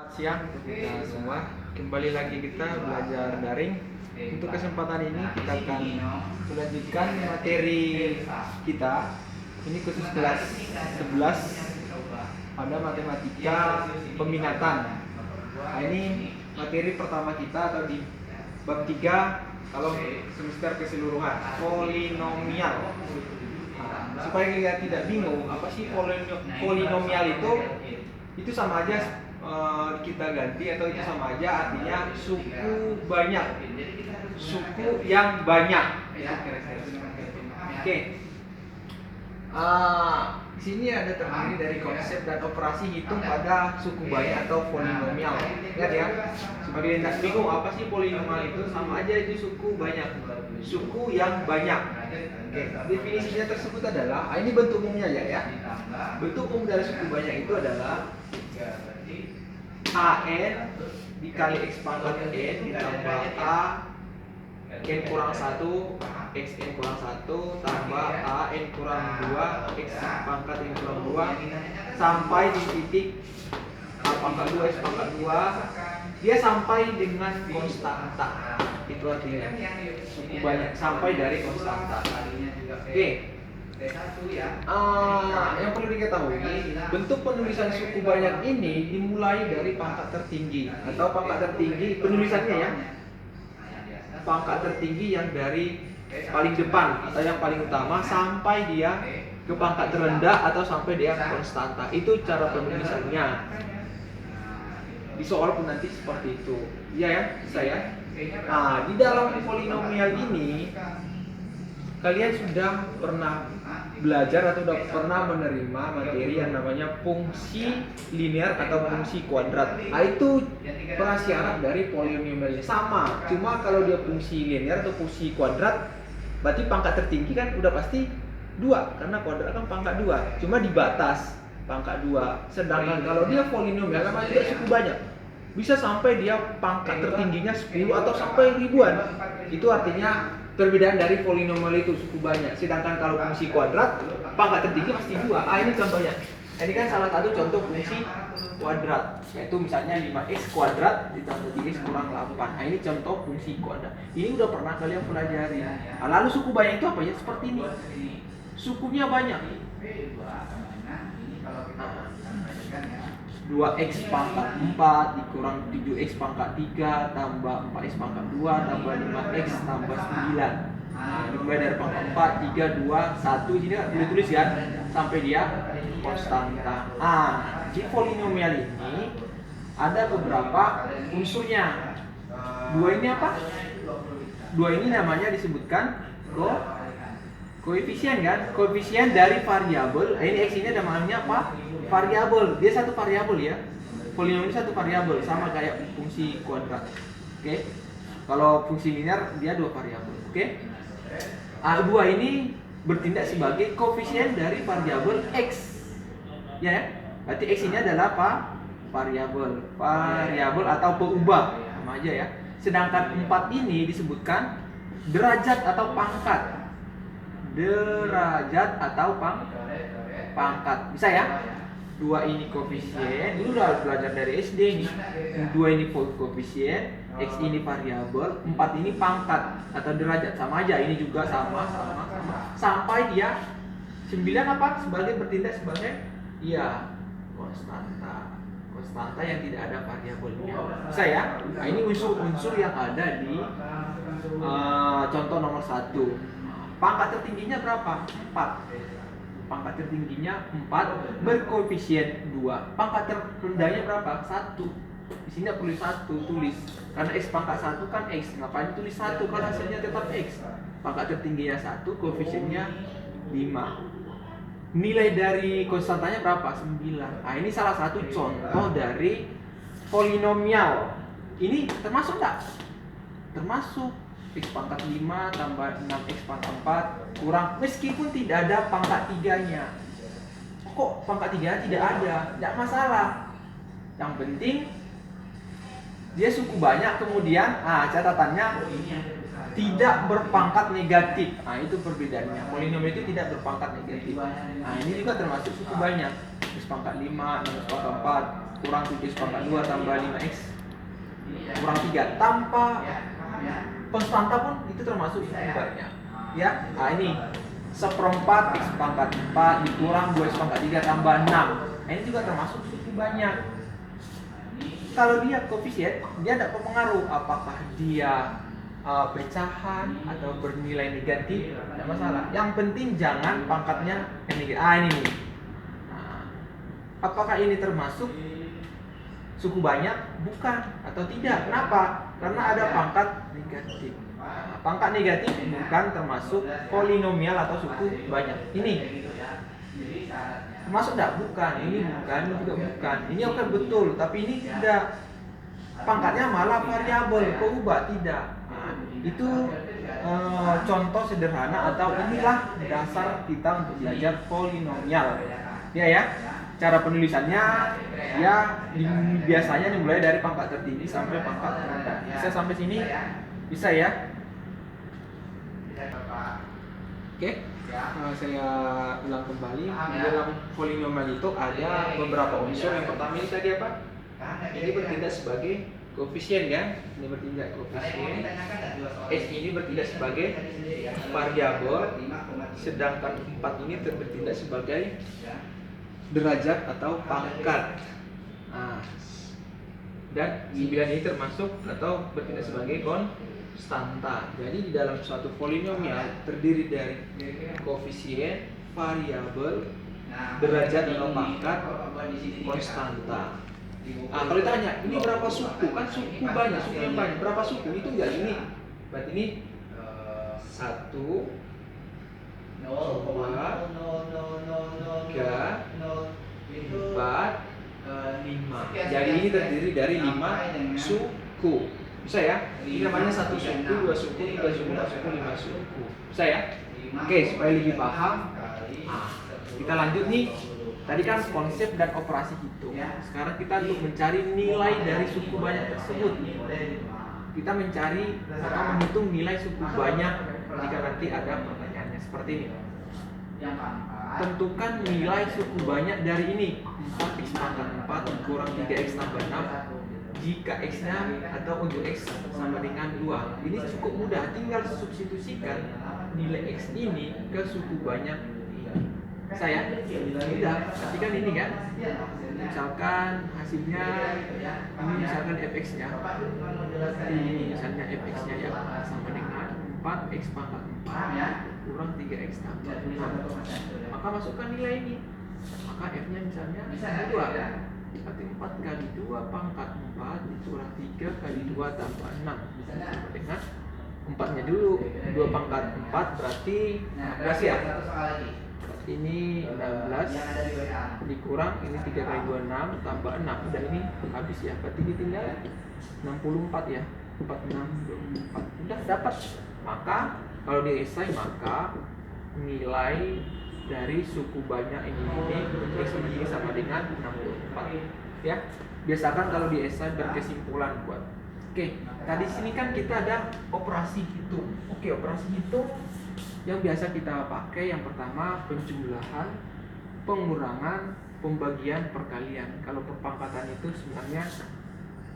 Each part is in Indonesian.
Selamat siang untuk kita semua. Kembali lagi kita belajar daring. Untuk kesempatan ini kita akan melanjutkan materi kita. Ini khusus kelas 11 pada matematika peminatan. Nah, ini materi pertama kita atau di bab 3 kalau semester keseluruhan, polinomial. Supaya kita tidak bingung apa sih polinomial itu sama aja kita ganti atau itu sama aja artinya suku banyak, suku yang banyak. Oke. Di sini ada terdiri dari konsep dan operasi hitung pada suku banyak atau polinomial. Lihat ya, sebagai tidak bingung apa sih polinomial itu, sama aja itu suku banyak, suku yang banyak. Oke, definisinya tersebut adalah, ini bentuk umumnya ya. Bentuk umum dari suku banyak itu adalah AN dikali X pangkat N ditambah A N kurang 1 XN kurang 1 tambah A N kurang 2 X pangkat N kurang 2 sampai di titik A pangkat 2 X pangkat 2 dia sampai dengan konstanta. Itu artinya suku banyak sampai dari konstanta. Oke. Yang perlu diketahui, bentuk penulisan suku banyak ini dimulai dari pangkat tertinggi atau pangkat tertinggi penulisannya ya. Pangkat tertinggi yang dari paling depan atau yang paling utama sampai dia ke pangkat terendah atau sampai dia konstanta. Itu cara penulisannya. Di soal pun nanti seperti itu. Iya ya, saya. Di dalam polinomial ini kalian sudah pernah belajar atau sudah pernah menerima materi yang namanya fungsi linear atau fungsi kuadrat. Itu prasyarat dari polinomialnya sama. Cuma kalau dia fungsi linear atau fungsi kuadrat, berarti pangkat tertinggi kan udah pasti 2 karena kuadrat kan pangkat 2. Cuma di batas pangkat 2. Sedangkan kalau dia polinomial namanya dia suku banyak. Bisa sampai dia pangkat tertingginya 10 atau sampai ribuan. Itu artinya perbedaan dari polinomial itu suku banyak. Sedangkan kalau fungsi kuadrat pangkat tertinggi pasti 2. Ini contohnya. Ini kan salah satu contoh fungsi kuadrat, yaitu misalnya 5x kuadrat ditambah 3x kurang 8. Ini contoh fungsi kuadrat. Ini udah pernah kalian pelajari. Lalu suku banyak itu apa ya? Seperti ini. Sukunya banyak. 2x pangkat 4 dikurang 7x pangkat 3 tambah 4x pangkat 2 tambah 5x tambah 9. Ini mulai dari pangkat 4, 3, 2, 1. Jadi boleh tulis ya sampai dia konstanta. Di polinomial ini ada beberapa unsurnya. 2 ini apa? 2 ini namanya disebutkan koefisien kan? Koefisien dari variabel. Ini x ini namanya apa? Variabel. Dia satu variabel ya. Polinomial ini satu variabel sama kayak fungsi kuadrat. Oke. Kalau fungsi linear dia 2 variabel. Oke. 2 ini bertindak sebagai koefisien dari variabel x. Ya. Berarti x ini adalah apa? Variabel atau peubah. Sama aja ya. Sedangkan 4 ini disebutkan derajat atau pangkat. Derajat atau pangkat. Bisa ya? 2 ini koefisien, dulu udah belajar dari SD nih. 2 ini koefisien, x ini variabel, 4 ini pangkat atau derajat, sama aja. Ini juga sama. Sampai dia 9 apa? Sebagai bertindak sebagai konstanta. Konstanta yang tidak ada variabelnya. Bisa ya? Ini unsur-unsur yang ada di contoh nomor 1. Pangkat tertingginya berapa? 4. Pangkat tertingginya 4 berkoefisien 2. Pangkat terendahnya berapa? 1. Di sini perlu 1 tulis. Karena x pangkat 1 kan x. Ngapain tulis 1 kalau hasilnya tetap x? Pangkat tertingginya 1, koefisiennya 5. Nilai dari konstantanya berapa? 9. Ini salah satu contoh dari polinomial. Ini termasuk enggak? Termasuk. X pangkat 5 tambah 6x pangkat 4 kurang, meskipun tidak ada pangkat 3-nya. Kok pangkat 3-nya tidak ada? Tidak masalah. Yang penting dia suku banyak, kemudian catatannya tidak berpangkat negatif. Itu perbedaannya. Polinomial itu tidak berpangkat negatif. Ini juga termasuk suku banyak. X pangkat 5, 6x pangkat kurang 7x pangkat 2 tambah 5x kurang 3 tanpa konstanta pun itu termasuk suku banyak. Ya, nah ini seperempat x pangkat 4 dikurang 2x pangkat 3 tambah 6. Nah, ini juga termasuk suku banyak. Kalau dia koefisien, dia tidak berpengaruh apakah dia pecahan atau bernilai negatif, tidak masalah. Yang penting jangan pangkatnya negatif. Ini nih. Nah, apakah ini termasuk suku banyak? Bukan atau tidak? Kenapa? Karena ada pangkat negatif. Nah, pangkat negatif bukan termasuk polinomial atau suku banyak. Ini termasuk enggak? Bukan. Ini bukan, ini juga bukan. Ini oke betul, tapi ini tidak. Pangkatnya malah variabel, kok ubah tidak. Nah, itu contoh sederhana atau inilah dasar kita untuk belajar polinomial. Ya. Cara penulisannya ya biasanya dimulai dari pangkat tertinggi sampai pangkat terendah. Bisa sampai sini? Bisa ya? Oke. Saya ulang kembali. Di dalam polinomial itu ada beberapa unsur. Yang pertama ini tadi apa? Ini bertindak sebagai koefisien ya. Ini bertindak koefisien. S ini bertindak sebagai variabel, sedangkan 4 ini bertindak sebagai derajat atau pangkat. Dan 9 ini termasuk atau bertindak sebagai konstanta. Jadi di dalam suatu polinomial terdiri dari koefisien, variabel, derajat atau pangkat, konstanta. Kalau ditanya ini berapa suku, kan suku banyak, suku yang banyak. Berapa suku? Itu enggak ini. Berarti ini 1, 2, 3, 4, 5. Jadi ini terdiri dari 5 suku. Bisa ya? Ini namanya 1 suku, 2 suku, 3 suku, 4 suku, 5 suku. Bisa ya? Oke, supaya lebih paham. Kita lanjut nih. Tadi kan konsep dan operasi hitung. Sekarang kita untuk mencari nilai dari suku banyak tersebut. Kita mencari atau menghitung nilai suku banyak jika nanti ada pertanyaannya seperti ini. Tentukan nilai suku banyak dari ini. 4x pangkat 4 kurang 3x tambah 6 jika x-nya atau untuk x sama dengan 2. Ini cukup mudah, tinggal substitusikan nilai x ini ke suku banyak ini. Saya tidak, perhatikan ini kan. Misalkan hasilnya ini misalkan fx-nya. Ini misalnya fx-nya ya sama dengan 4x pangkat 4 kurang 3x tambah 6. Maka masukkan nilai ini. Maka f-nya misalnya 2. Berarti 4 kali 2 pangkat 4 dikurang 3 kali 2 tambah 6 sama dengan 4-nya dulu. 2 pangkat 4 berarti 16 ya. Ini 16 dikurang ini 3 kali 2 6 tambah 6. Udah ini habis ya. Berarti ditinggal 64 ya. 46 24. Udah dapat. Maka kalau di esai maka nilai dari suku banyak ini sama dengan 64 ya. Biasakan kalau di esai berkesimpulan buat. Oke, tadi sini kan kita ada operasi hitung. Oke, operasi hitung yang biasa kita pakai yang pertama penjumlahan, pengurangan, pembagian, perkalian. Kalau perpangkatan itu sebenarnya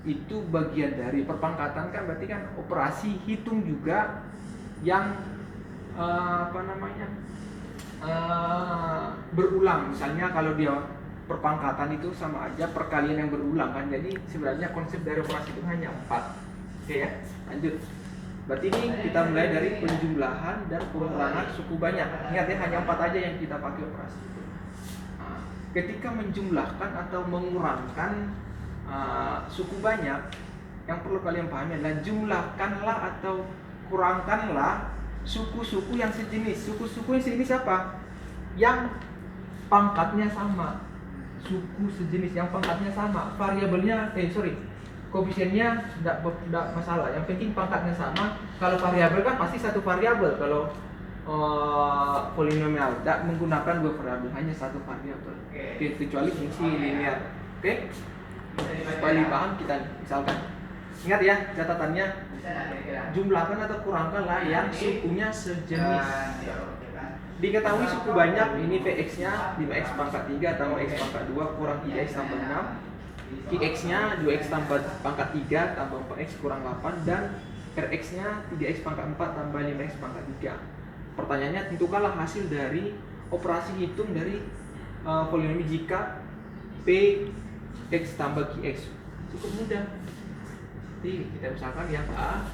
itu bagian dari perpangkatan kan berarti kan operasi hitung juga yang berulang. Misalnya kalau dia perpangkatan itu sama aja perkalian yang berulang kan. Jadi sebenarnya konsep dari operasi itu hanya 4. Oke ya, lanjut. Berarti ini kita mulai dari penjumlahan dan pengurangan suku banyak. Ingat ya, hanya 4 aja yang kita pakai operasi itu. Ketika menjumlahkan atau mengurangkan suku banyak, yang perlu kalian pahami adalah jumlahkanlah atau kurangkanlah suku-suku yang sejenis. Suku-suku yang sejenis apa? Yang pangkatnya sama. Suku sejenis yang pangkatnya sama. Variabelnya, koefisiennya tidak masalah. Yang penting pangkatnya sama. Kalau variabel kan pasti satu variabel. Kalau polinomial tidak menggunakan 2 variabel, hanya satu variabel. Oke, kecuali fungsi linear. Oke, supaya lebih paham kita misalkan. Ingat ya catatannya, jumlahkan atau kurangkanlah yang sukunya sejenis. Diketahui suku banyak ini Px nya 5x pangkat 3 tambah x pangkat 2 kurang 3x tambah 6. Qx-nya 2x tambah pangkat 3 tambah 4x kurang 8, dan Rx-nya 3x pangkat 4 tambah 5x pangkat 3. Pertanyaannya, tentukanlah hasil dari operasi hitung dari polinom jika Px tambah Qx. Cukup mudah. Jadi kita misalkan yang A,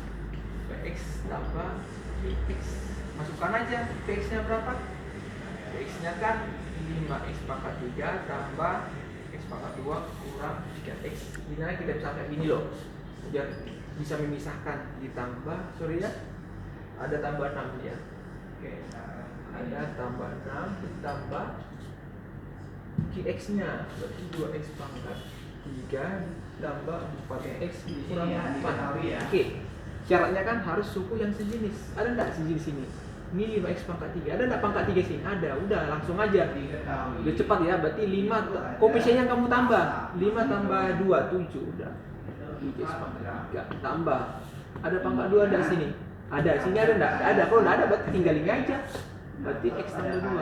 Px tambah Qx. Masukkan aja Px-nya berapa? Px-nya kan 5x pangkat 3 tambah x pangkat 2 kurang 3x. Ini kita bisa kayak gini loh, biar bisa memisahkan. Ditambah, sorry ya, ada tambah 6 ya. Oke, ada tambah 6 ditambah Qx-nya berarti 2x pangkat 3 ditambah 4x kurang 4. Oke, syaratnya kan harus suku yang sejenis. Ada enggak sejenis ini? Ini 5x pangkat 3. Ada enggak pangkat 3 sini? Ada. Udah langsung aja. Udah cepat ya. Berarti 5 koefisiennya kamu tambah. 5 tambah 2 7 udah. 3x pangkat 3 tambah. Ada pangkat 2 ada sini? Ada. Sini ada enggak? Ada. Kalau enggak ada berarti tinggal ini aja. Berarti x tambah 2.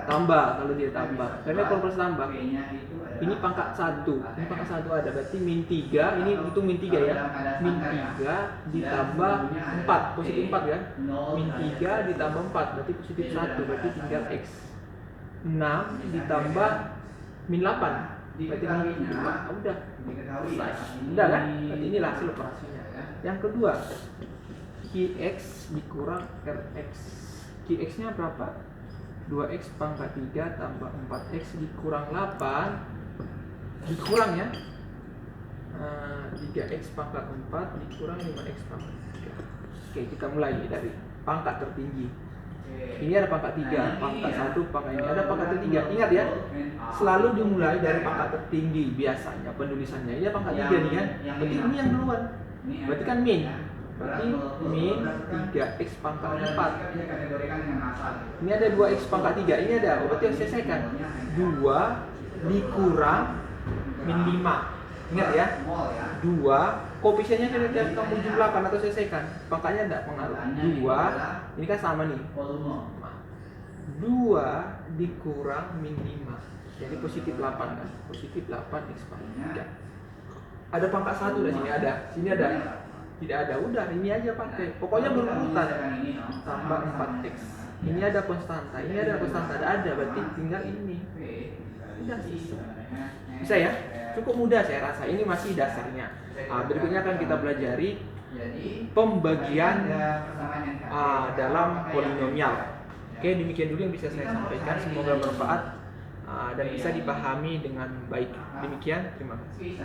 Tambah kalau dia tambah. Karena kalau plus tambah. Ini pangkat 1. Ini pangkat 1 ada. Berarti min 3. Ini hitung min 3 ya. Min 3 ditambah 4. Positif 4 ya. Min 3 ditambah 4. Berarti positif 1. Berarti tinggal x. 6 ditambah min 8. Berarti min 5. Udah. Selesai. Udah kan? Berarti inilah hasil operasinya. Yang kedua, Qx dikurang Rx. Qx-nya berapa? 2x pangkat 3 tambah 4x dikurang 8 dikurang ya 3x pangkat 4 dikurang 5x pangkat 3. Oke, kita mulai dari pangkat tertinggi. Ini ada pangkat 3, pangkat 1, pangkat ini ada pangkat tertinggi. Ingat ya, selalu dimulai dari pangkat tertinggi biasanya penulisannya. Ini pangkat 3 nih kan, berarti ini yang duluan. Berarti kan min. Berarti min 3x pangkat 4. Ini ada 2x pangkat 3. Ini ada, berarti harus selesaikan. 2 dikurang min 5. Ingat ya, 2 koefisiennya sudah kamu jumlahkan atau selesaikan. Pangkatnya tidak pengaruh. 2 ini kan sama nih. 2 dikurang min 5. Jadi positif 8 kan. Positif 8x pangkat 3. Ada pangkat 1 di sini ada. Sini ada. Tidak ada, udah ini aja pakai. Pokoknya berurutan. Tambah 4x. Ini ada konstanta, ini ada konstanta, ada berarti tinggal ini. Udah bisa ya? Cukup mudah saya rasa. Ini masih dasarnya. Berikutnya akan kita pelajari pembagian dalam polinomial. Oke, demikian dulu yang bisa saya sampaikan. Semoga bermanfaat dan bisa dipahami dengan baik. Demikian, terima kasih.